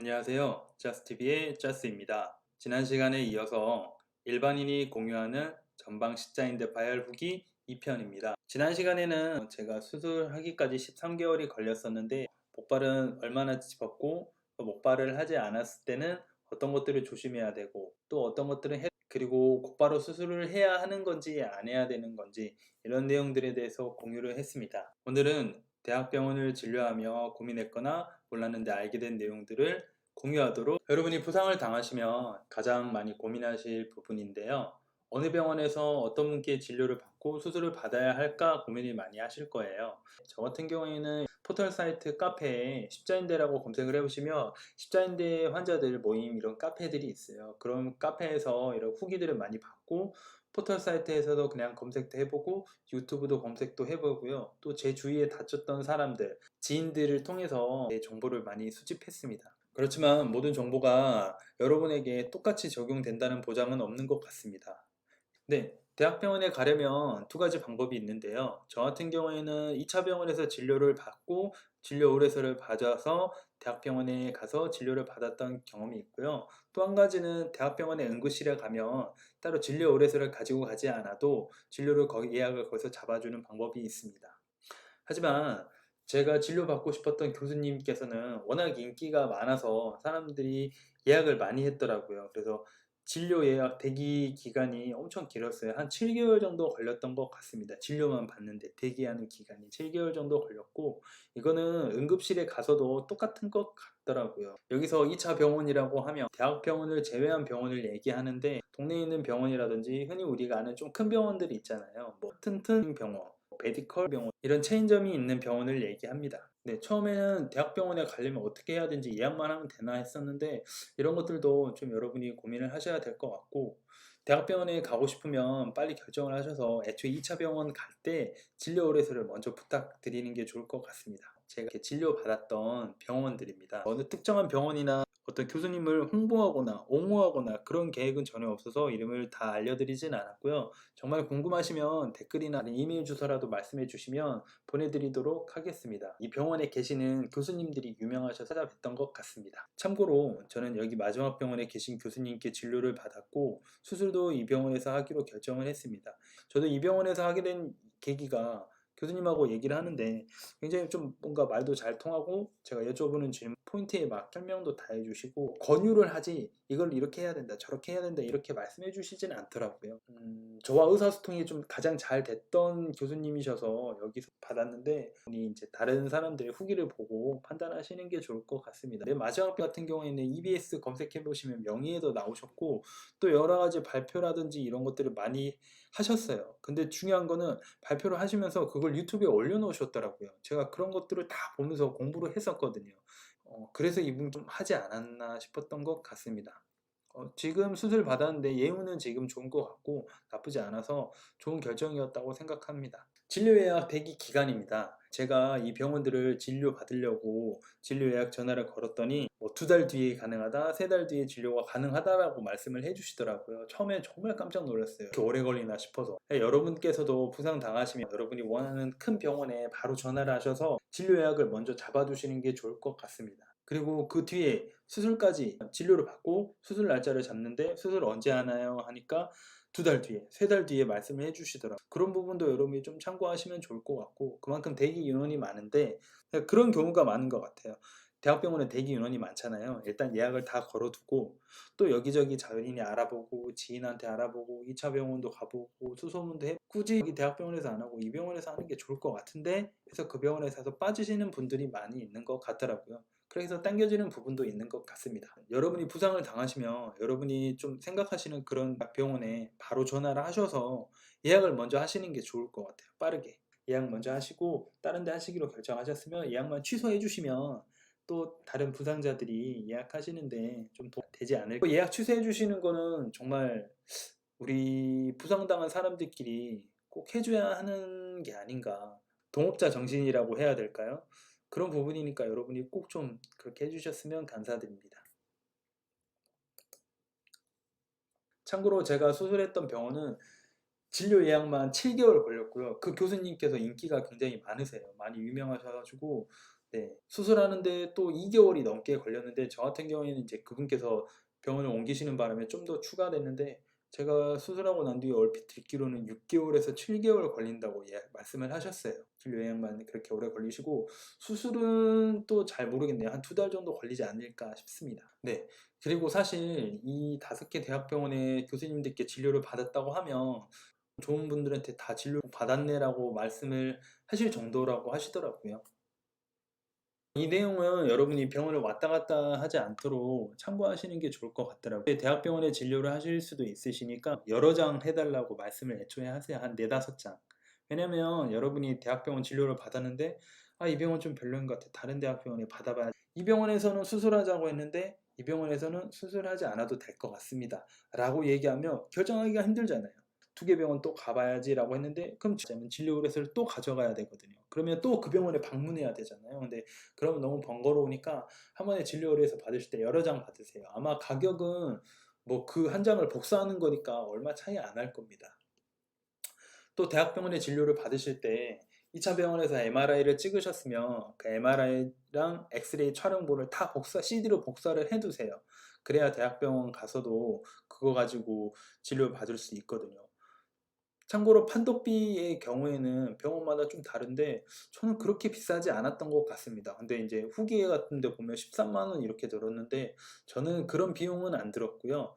안녕하세요. 짜스TV의 짜스입니다. 지난 시간에 이어서 일반인이 공유하는 전방 십자인대 파열 후기 2편입니다. 지난 시간에는 제가 수술하기까지 13개월이 걸렸었는데 목발은 얼마나 짚었고 또 목발을 하지 않았을 때는 어떤 것들을 조심해야 되고 또 어떤 것들은 그리고 곧바로 수술을 해야 하는 건지 안 해야 되는 건지 이런 내용들에 대해서 공유를 했습니다. 오늘은 대학병원을 진료하며 고민했거나 몰랐는데 알게 된 내용들을 공유하도록. 여러분이 부상을 당하시면 가장 많이 고민하실 부분인데요. 어느 병원에서 어떤 분께 진료를 받고 수술을 받아야 할까 고민을 많이 하실 거예요. 저 같은 경우에는 포털 사이트 카페에 십자인대라고 검색을 해보시면 십자인대 환자들 모임 이런 카페들이 있어요. 그런 카페에서 이런 후기들을 많이 받고 포털 사이트에서도 그냥 검색도 해보고 유튜브도 검색도 해보고요. 또 제 주위에 다쳤던 사람들, 지인들을 통해서 정보를 많이 수집했습니다. 그렇지만 모든 정보가 여러분에게 똑같이 적용된다는 보장은 없는 것 같습니다. 네, 대학병원에 가려면 두 가지 방법이 있는데요. 저 같은 경우에는 2차 병원에서 진료를 받고 진료 의뢰서를 받아서 대학병원에 가서 진료를 받았던 경험이 있고요. 또 한 가지는 대학병원의 응급실에 가면 따로 진료 의뢰서를 가지고 가지 않아도 진료를 거기 예약을 거기서 잡아주는 방법이 있습니다. 하지만 제가 진료받고 싶었던 교수님께서는 워낙 인기가 많아서 사람들이 예약을 많이 했더라고요. 그래서 진료 예약 대기 기간이 엄청 길었어요. 한 7개월 정도 걸렸던 것 같습니다. 진료만 받는데 대기하는 기간이 7개월 정도 걸렸고, 이거는 응급실에 가서도 똑같은 것 같더라고요. 여기서 2차 병원이라고 하면 대학병원을 제외한 병원을 얘기하는데, 동네에 있는 병원이라든지 흔히 우리가 아는 좀 큰 병원들이 있잖아요. 뭐 튼튼 병원, 메디컬 병원 이런 체인점이 있는 병원을 얘기합니다. 네, 처음에는 대학병원에 가려면 어떻게 해야 되는지 예약만 하면 되나 했었는데 이런 것들도 좀 여러분이 고민을 하셔야 될 것 같고, 대학병원에 가고 싶으면 빨리 결정을 하셔서 애초에 2차 병원 갈 때 진료 의뢰서를 먼저 부탁드리는 게 좋을 것 같습니다. 제가 이렇게 진료받았던 병원들입니다. 어느 특정한 병원이나 어떤 교수님을 홍보하거나 옹호하거나 그런 계획은 전혀 없어서 이름을 다 알려드리진 않았고요. 정말 궁금하시면 댓글이나 이메일 주소라도 말씀해 주시면 보내드리도록 하겠습니다. 이 병원에 계시는 교수님들이 유명하셔서 찾아뵀던 것 같습니다. 참고로 저는 여기 마지막 병원에 계신 교수님께 진료를 받았고 수술도 이 병원에서 하기로 결정을 했습니다. 저도 이 병원에서 하게 된 계기가 교수님하고 얘기를 하는데 굉장히 좀 뭔가 말도 잘 통하고 제가 여쭤보는 질문 포인트에 막 설명도 다 해주시고 권유를 하지 이걸 이렇게 해야 된다 저렇게 해야 된다 이렇게 말씀해 주시진 않더라고요. 저와 의사소통이 좀 가장 잘 됐던 교수님이셔서 여기서 받았는데 분이 이제 다른 사람들의 후기를 보고 판단하시는 게 좋을 것 같습니다. 내 마지막 같은 경우에는 EBS 검색해 보시면 명의에도 나오셨고 또 여러 가지 발표라든지 이런 것들을 많이 하셨어요. 근데 중요한 거는 발표를 하시면서 그걸 유튜브에 올려놓으셨더라고요. 제가 그런 것들을 다 보면서 공부를 했었거든요. 그래서 이분 좀 하지 않았나 싶었던 것 같습니다. 지금 수술 받았는데 예후는 지금 좋은 것 같고 나쁘지 않아서 좋은 결정이었다고 생각합니다. 진료 예약 대기 기간입니다. 제가 이 병원들을 진료 받으려고 진료 예약 전화를 걸었더니 뭐 2달 뒤에 가능하다, 3달 뒤에 진료가 가능하다라고 말씀을 해주시더라고요. 처음에 정말 깜짝 놀랐어요. 이렇게 오래 걸리나 싶어서. 여러분께서도 부상 당하시면 여러분이 원하는 큰 병원에 바로 전화를 하셔서 진료 예약을 먼저 잡아두시는 게 좋을 것 같습니다. 그리고 그 뒤에 수술까지 진료를 받고 수술 날짜를 잡는데 수술 언제 하나요? 하니까 2달 뒤에, 3달 뒤에 말씀을 해주시더라고요. 그런 부분도 여러분이 좀 참고하시면 좋을 것 같고, 그만큼 대기 인원이 많은데 그런 경우가 많은 것 같아요. 대학병원에 대기 인원이 많잖아요. 일단 예약을 다 걸어두고 또 여기저기 자연인이 알아보고 지인한테 알아보고 2차 병원도 가보고 수소문도 해 굳이 여기 대학병원에서 안 하고 이 병원에서 하는 게 좋을 것 같은데 해서 그 병원에서 빠지시는 분들이 많이 있는 것 같더라고요. 그래서 당겨지는 부분도 있는 것 같습니다. 여러분이 부상을 당하시면 여러분이 좀 생각하시는 그런 병원에 바로 전화를 하셔서 예약을 먼저 하시는 게 좋을 것 같아요. 빠르게 예약 먼저 하시고 다른 데 하시기로 결정하셨으면 예약만 취소해 주시면 또 다른 부상자들이 예약하시는데 좀 도움이 되지 않을까. 예약 취소해 주시는 거는 정말 우리 부상당한 사람들끼리 꼭 해줘야 하는 게 아닌가. 동업자 정신이라고 해야 될까요? 그런 부분이니까 여러분이 꼭 좀 그렇게 해주셨으면 감사드립니다. 참고로 제가 수술했던 병원은 진료 예약만 7개월 걸렸고요. 그 교수님께서 인기가 굉장히 많으세요. 많이 유명하셔가지고 네, 수술하는데 또 2개월이 넘게 걸렸는데 저 같은 경우에는 이제 그분께서 병원을 옮기시는 바람에 좀 더 추가됐는데 제가 수술하고 난 뒤에 얼핏 듣기로는 6개월에서 7개월 걸린다고 말씀을 하셨어요. 길 여행만 그렇게 오래 걸리시고 수술은 또 잘 모르겠네요. 한 2달 정도 걸리지 않을까 싶습니다. 네. 그리고 사실 이 5개 대학병원의 교수님들께 진료를 받았다고 하면 좋은 분들한테 다 진료 받았네라고 말씀을 하실 정도라고 하시더라고요. 이 내용은 여러분이 병원을 왔다 갔다 하지 않도록 참고하시는 게 좋을 것 같더라고요. 대학병원에 진료를 하실 수도 있으시니까 여러 장 해달라고 말씀을 애초에 하세요. 한 4~5장. 왜냐면 여러분이 대학병원 진료를 받았는데 이 병원 좀 별로인 것 같아. 다른 대학병원에 받아봐야 이 병원에서는 수술하자고 했는데 이 병원에서는 수술하지 않아도 될 것 같습니다. 라고 얘기하면 결정하기가 힘들잖아요. 2개 병원 또 가봐야지라고 했는데 그럼 진료 의뢰서를 또 가져가야 되거든요. 그러면 또 그 병원에 방문해야 되잖아요. 근데 그러면 너무 번거로우니까 한 번에 진료 의뢰서 받으실 때 여러 장 받으세요. 아마 가격은 뭐 그 한 장을 복사하는 거니까 얼마 차이 안 할 겁니다. 또 대학병원에 진료를 받으실 때 2차 병원에서 MRI를 찍으셨으면 그 MRI랑 엑스레이 촬영본을 다 CD로 복사를 해두세요. 그래야 대학병원 가서도 그거 가지고 진료를 받을 수 있거든요. 참고로 판독비의 경우에는 병원마다 좀 다른데 저는 그렇게 비싸지 않았던 것 같습니다. 근데 이제 후기 같은 데 보면 13만 원 이렇게 들었는데 저는 그런 비용은 안 들었고요.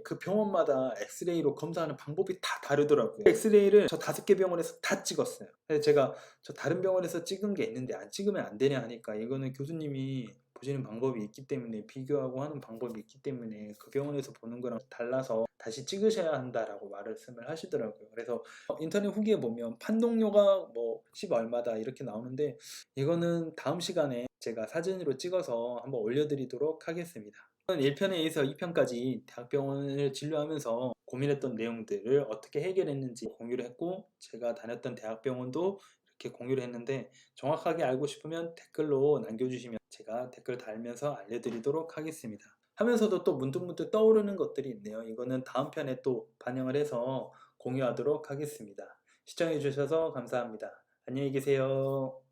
그 병원마다 엑스레이로 검사하는 방법이 다 다르더라고요. 엑스레이를 저 5개 병원에서 다 찍었어요. 그래서 제가 저 다른 병원에서 찍은 게 있는데 안 찍으면 안 되냐 하니까 이거는 교수님이 보시는 방법이 있기 때문에 비교하고 하는 방법이 있기 때문에 그 병원에서 보는 거랑 달라서 다시 찍으셔야 한다라고 말씀을 하시더라고요. 그래서 인터넷 후기에 보면 판독료가 뭐 10 얼마다 이렇게 나오는데 이거는 다음 시간에 제가 사진으로 찍어서 한번 올려드리도록 하겠습니다. 1편에서 2편까지 대학병원을 진료하면서 고민했던 내용들을 어떻게 해결했는지 공유를 했고 제가 다녔던 대학병원도 이렇게 공유를 했는데 정확하게 알고 싶으면 댓글로 남겨주시면 제가 댓글 달면서 알려드리도록 하겠습니다. 하면서도 또 문득문득 떠오르는 것들이 있네요. 이거는 다음 편에 또 반영을 해서 공유하도록 하겠습니다. 시청해주셔서 감사합니다. 안녕히 계세요.